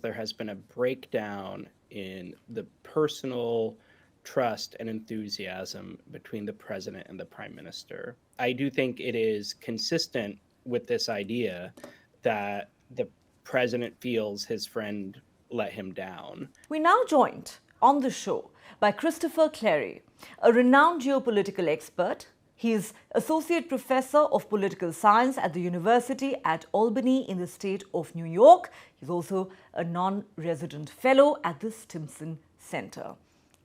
there has been a breakdown in the personal trust and enthusiasm between the president and the prime minister. I do think it is consistent with this idea that the president feels his friend let him down. We now joined on the show by Christopher Clary, a renowned geopolitical expert. He is Associate Professor of Political Science at the University at Albany in the state of New York. He's also a non-resident fellow at the Stimson Center.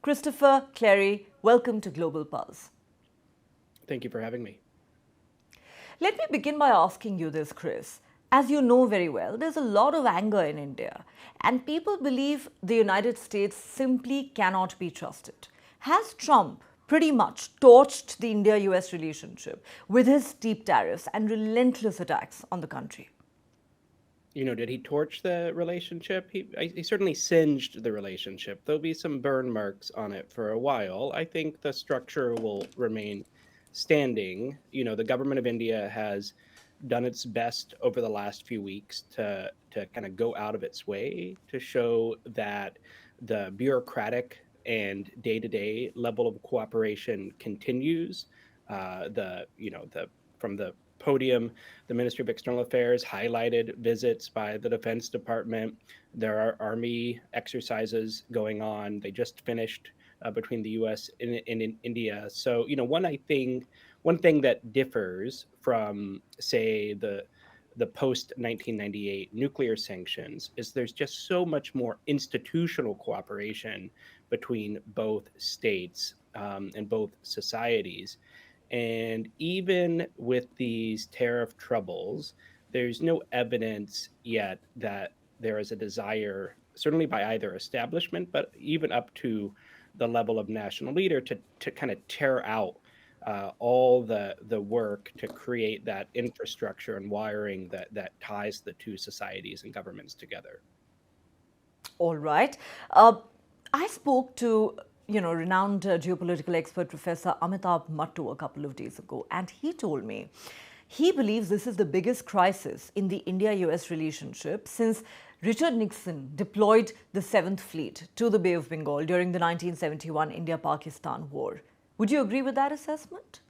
Christopher Clary, welcome to Global Pulse. Thank you for having me. Let me begin by asking you this, Chris. As you know very well, there's a lot of anger in India, and people believe the United States simply cannot be trusted. Has Trump pretty much torched the India-US relationship with his steep tariffs and relentless attacks on the country? Did he torch the relationship? He certainly singed the relationship. There'll be some burn marks on it for a while. I think the structure will remain standing. The government of India has done its best over the last few weeks to kind of go out of its way to show that the bureaucratic and day-to-day level of cooperation continues. From the podium, the Ministry of External Affairs highlighted visits by the Defense Department. There are Army exercises going on. They just finished between the U.S. and in India. So, one thing that differs from, say, the post 1998 nuclear sanctions is there's just so much more institutional cooperation between both states and both societies. And even with these tariff troubles, there's no evidence yet that there is a desire, certainly by either establishment, but even up to the level of national leader, to kind of tear out all the work to create that infrastructure and wiring that ties the two societies and governments together. All right. I spoke to renowned geopolitical expert Professor Amitabh Mattu a couple of days ago, and he told me he believes this is the biggest crisis in the India-US relationship since Richard Nixon deployed the 7th Fleet to the Bay of Bengal during the 1971 India-Pakistan War. Would you agree with that assessment?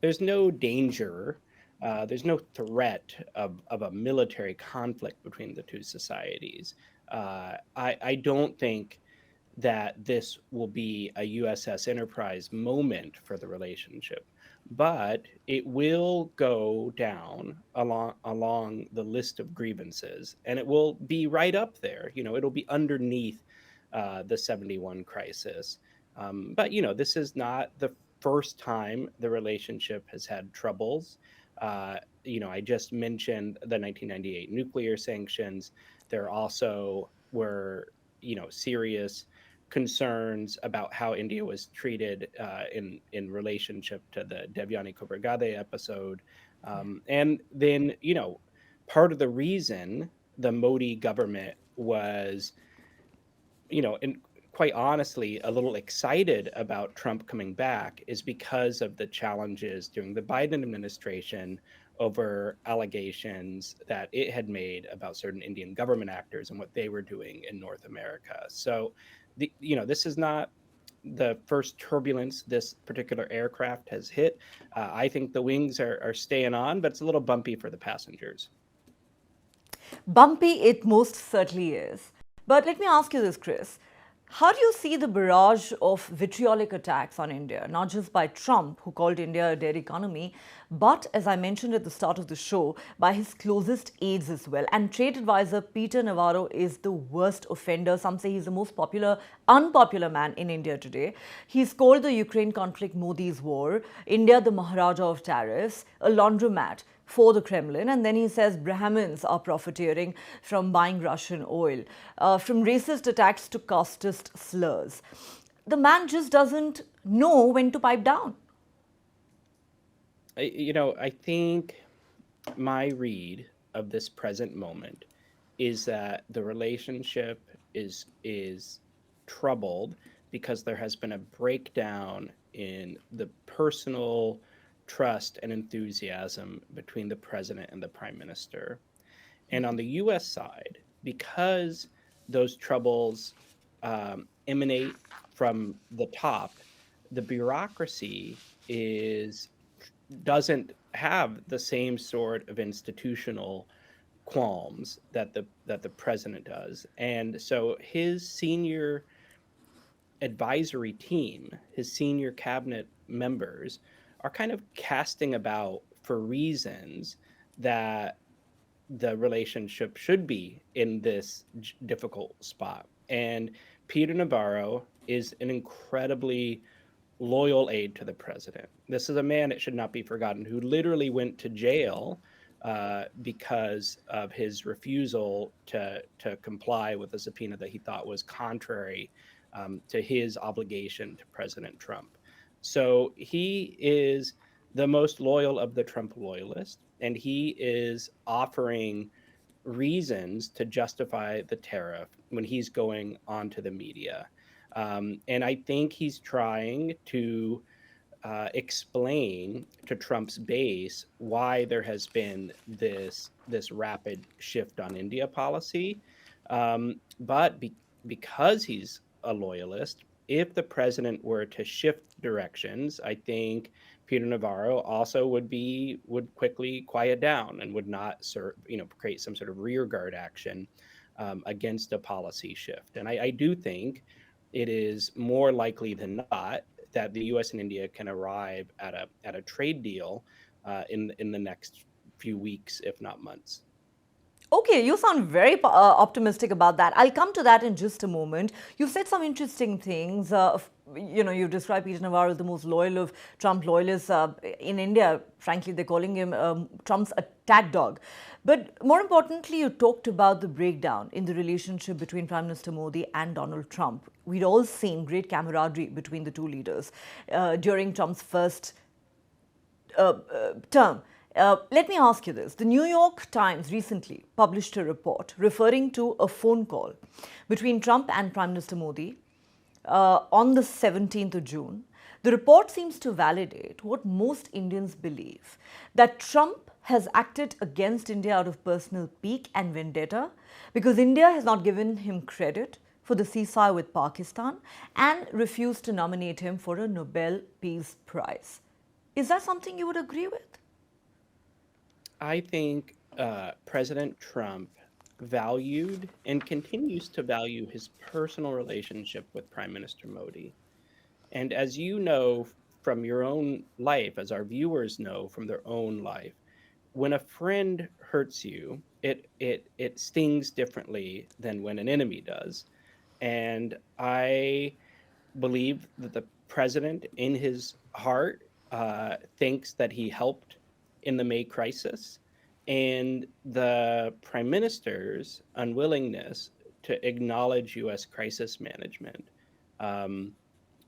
There's no danger, there's no threat of a military conflict between the two societies. I don't think that this will be a USS Enterprise moment for the relationship, but it will go down along the list of grievances, and it will be right up there. It'll be underneath the 71 crisis. But this is not the first time the relationship has had troubles. I just mentioned the 1998 nuclear sanctions. There also were, serious concerns about how India was treated in relationship to the Devyani Kobragade episode. And then, part of the reason the Modi government was, and quite honestly, a little excited about Trump coming back is because of the challenges during the Biden administration over allegations that it had made about certain Indian government actors and what they were doing in North America. So, this is not the first turbulence this particular aircraft has hit. I think the wings are staying on, but it's a little bumpy for the passengers. Bumpy it most certainly is. But let me ask you this, Chris. How do you see the barrage of vitriolic attacks on India, not just by Trump, who called India a dead economy, but, as I mentioned at the start of the show, by his closest aides as well? And trade advisor Peter Navarro is the worst offender. Some say he's the most unpopular man in India today. He's called the Ukraine conflict Modi's war, India the Maharaja of tariffs, a laundromat for the Kremlin, and then he says Brahmins are profiteering from buying Russian oil, from racist attacks to casteist slurs. The man just doesn't know when to pipe down. I think my read of this present moment is that the relationship is troubled because there has been a breakdown in the personal trust and enthusiasm between the president and the prime minister. And on the US side, because those troubles emanate from the top, the bureaucracy is doesn't have the same sort of institutional qualms that the president does. And so his senior advisory team, his senior cabinet members are kind of casting about for reasons that the relationship should be in this difficult spot. And Peter Navarro is an incredibly loyal aide to the president. This is a man, it should not be forgotten, who literally went to jail because of his refusal to comply with a subpoena that he thought was contrary to his obligation to President Trump. So he is the most loyal of the Trump loyalists, and he is offering reasons to justify the tariff when he's going onto the media. And I think he's trying to explain to Trump's base why there has been this rapid shift on India policy. Because he's a loyalist, if the president were to shift directions, I think Peter Navarro also would quickly quiet down and would not create some sort of rearguard action against a policy shift. And I do think it is more likely than not that the U.S. and India can arrive at a trade deal in the next few weeks, if not months. Okay, you sound very optimistic about that. I'll come to that in just a moment. You've said some interesting things. You described Peter Navarro as the most loyal of Trump loyalists in India. Frankly, they're calling him Trump's attack dog. But more importantly, you talked about the breakdown in the relationship between Prime Minister Modi and Donald Trump. We'd all seen great camaraderie between the two leaders during Trump's first term. Let me ask you this. The New York Times recently published a report referring to a phone call between Trump and Prime Minister Modi on the 17th of June. The report seems to validate what most Indians believe, that Trump has acted against India out of personal pique and vendetta because India has not given him credit for the ceasefire with Pakistan and refused to nominate him for a Nobel Peace Prize. Is that something you would agree with? I think President Trump valued and continues to value his personal relationship with Prime Minister Modi. And as you know from your own life, as our viewers know from their own life, when a friend hurts you, it stings differently than when an enemy does. And I believe that the president, in his heart, thinks that he helped in the May crisis, and the prime minister's unwillingness to acknowledge U.S. crisis management,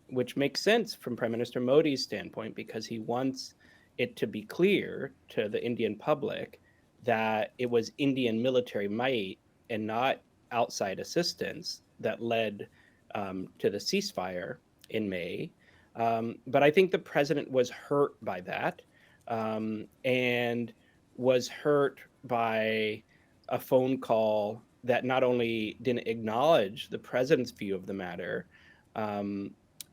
which makes sense from Prime Minister Modi's standpoint because he wants it to be clear to the Indian public that it was Indian military might and not outside assistance that led to the ceasefire in May. But I think the president was hurt by that. And was hurt by a phone call that not only didn't acknowledge the president's view of the matter,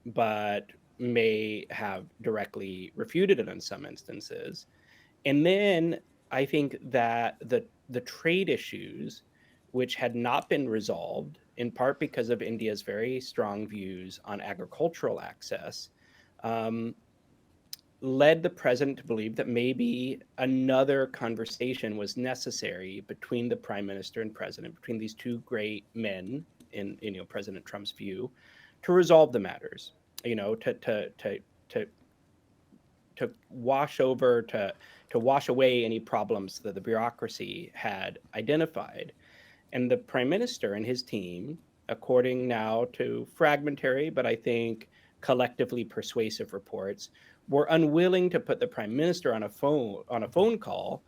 but may have directly refuted it in some instances. And then I think that the trade issues, which had not been resolved, in part because of India's very strong views on agricultural access, led the president to believe that maybe another conversation was necessary between the prime minister and president, between these two great men in President Trump's view, to resolve the matters, to wash over, to wash away any problems that the bureaucracy had identified. And the prime minister and his team, according now to fragmentary, but I think collectively persuasive reports, were unwilling to put the prime minister on a phone call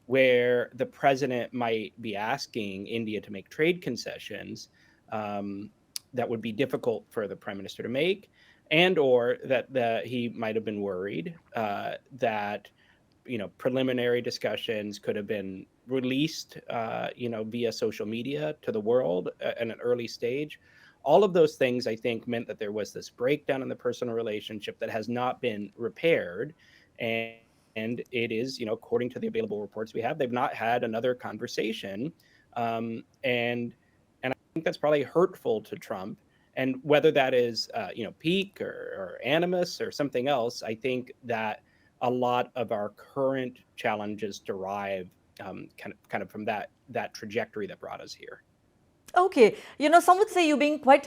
where the president might be asking India to make trade concessions that would be difficult for the prime minister to make, and or that he might have been worried that preliminary discussions could have been released via social media to the world at an early stage. All of those things, I think, meant that there was this breakdown in the personal relationship that has not been repaired. And it is, according to the available reports we have, they've not had another conversation. And I think that's probably hurtful to Trump. And whether that is, pique or animus or something else, I think that a lot of our current challenges derive kind of from that trajectory that brought us here. Okay, some would say you're being quite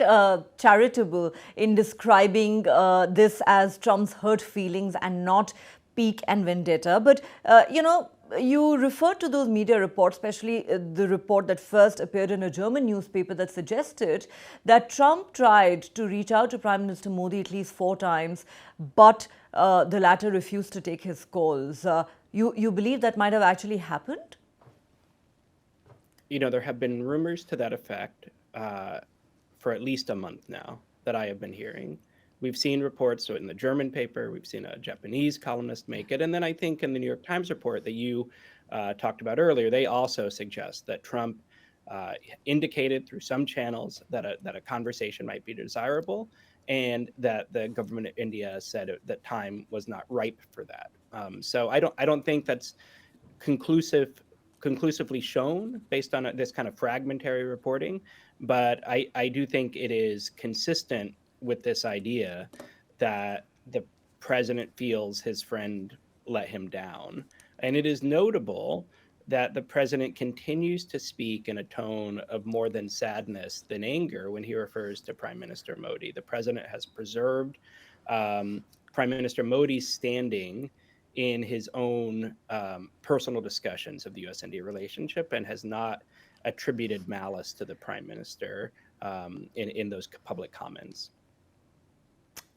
charitable in describing this as Trump's hurt feelings and not pique and vendetta. But, you referred to those media reports, especially the report that first appeared in a German newspaper that suggested that Trump tried to reach out to Prime Minister Modi at least 4 times, but the latter refused to take his calls. You believe that might have actually happened? There have been rumors to that effect for at least a month now that I have been hearing. We've seen reports in the German paper, we've seen a Japanese columnist make it, and then I think in the New York Times report that you talked about earlier, they also suggest that Trump indicated through some channels that a conversation might be desirable, and that the government of India said that time was not ripe for that. So I don't think that's conclusively shown based on this kind of fragmentary reporting, but I do think it is consistent with this idea that the president feels his friend let him down. And it is notable that the president continues to speak in a tone of more than sadness than anger when he refers to Prime Minister Modi. The president has preserved Prime Minister Modi's standing in his own personal discussions of the U.S.-India relationship and has not attributed malice to the prime minister in those public comments.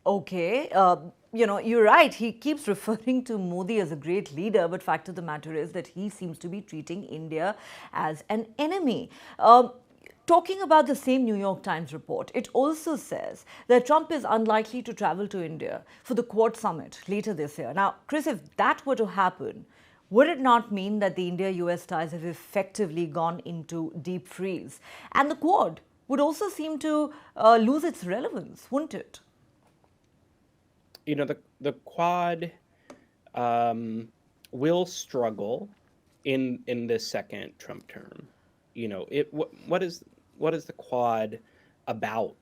Okay, you're right. He keeps referring to Modi as a great leader, but fact of the matter is that he seems to be treating India as an enemy. Talking about the same New York Times report, it also says that Trump is unlikely to travel to India for the Quad summit later this year. Now, Chris, if that were to happen, would it not mean that the India-US ties have effectively gone into deep freeze? And the Quad would also seem to lose its relevance, wouldn't it? The Quad will struggle in this second Trump term. What is the Quad about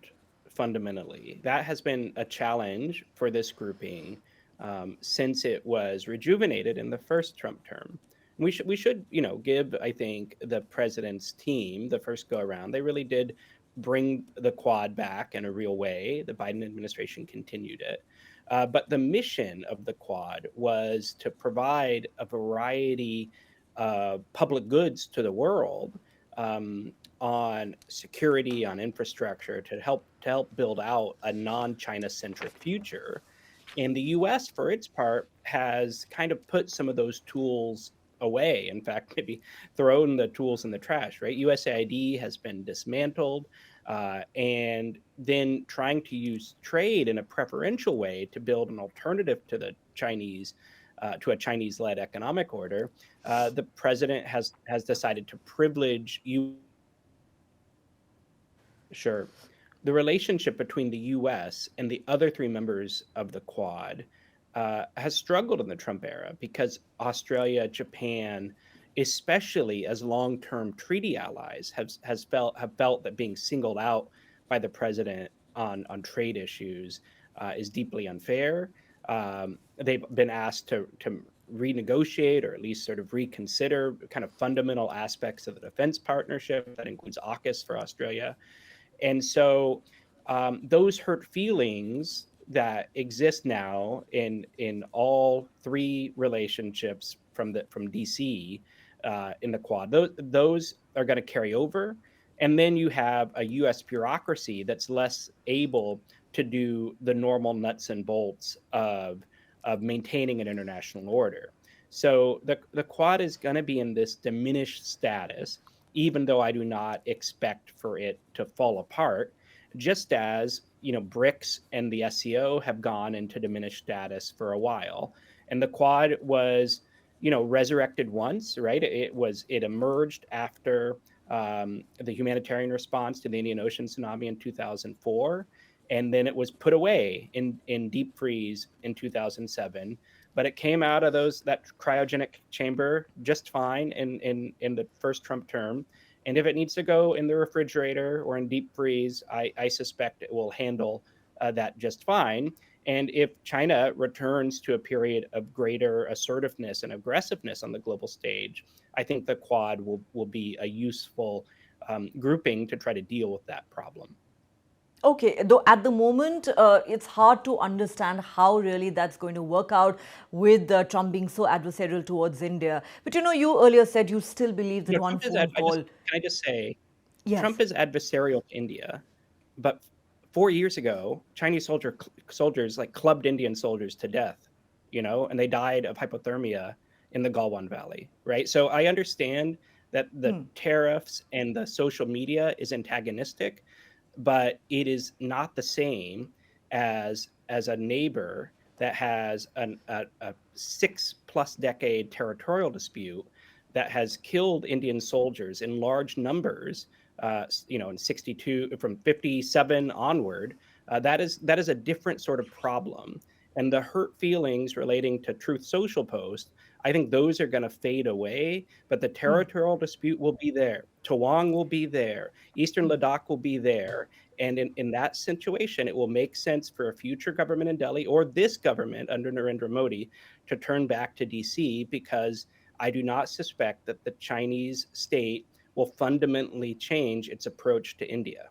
fundamentally? That has been a challenge for this grouping since it was rejuvenated in the first Trump term. We should give, I think, the president's team the first go around. They really did bring the Quad back in a real way. The Biden administration continued it. But the mission of the Quad was to provide a variety of public goods to the world on security, on infrastructure, to help build out a non-China centric future. And the U.S., for its part, has kind of put some of those tools away. In fact, maybe thrown the tools in the trash, right? USAID has been dismantled. And then trying to use trade in a preferential way to build an alternative to the Chinese, to a Chinese-led economic order, the president has decided to privilege Sure. The relationship between the U.S. and the other three members of the Quad has struggled in the Trump era because Australia, Japan, especially as long-term treaty allies, have felt that being singled out by the president on trade issues is deeply unfair. They've been asked to renegotiate or at least sort of reconsider kind of fundamental aspects of the defense partnership. That includes AUKUS for Australia. And so those hurt feelings that exist now in all three relationships from DC in the Quad, those are going to carry over. And then you have a U.S. bureaucracy that's less able to do the normal nuts and bolts of maintaining an international order. So the Quad is going to be in this diminished status, even though I do not expect for it to fall apart, just as BRICS and the SCO have gone into diminished status for a while, and the Quad was, resurrected once, right? It emerged after the humanitarian response to the Indian Ocean tsunami in 2004, and then it was put away in deep freeze in 2007. But it came out of that cryogenic chamber just fine in the first Trump term. And if it needs to go in the refrigerator or in deep freeze, I suspect it will handle that just fine. And if China returns to a period of greater assertiveness and aggressiveness on the global stage, I think the Quad will be a useful grouping to try to deal with that problem. Okay, though at the moment, it's hard to understand how really that's going to work out with Trump being so adversarial towards India. But you earlier said you still believe that one Trump is. phone call. Can I just say, Yes. Trump is adversarial to India, but 4 years ago, Chinese soldiers like clubbed Indian soldiers to death, and they died of hypothermia in the Galwan Valley, right? So I understand that the tariffs and the social media is antagonistic, but it is not the same as a neighbor that has a 6+ decade territorial dispute that has killed Indian soldiers in large numbers, in 62, from 57 onward. That is a different sort of problem. And the hurt feelings relating to Truth Social post, I think those are going to fade away, but the territorial dispute will be there. Tawang will be there. Eastern Ladakh will be there. And in that situation, it will make sense for a future government in Delhi or this government under Narendra Modi to turn back to DC, because I do not suspect that the Chinese state will fundamentally change its approach to India.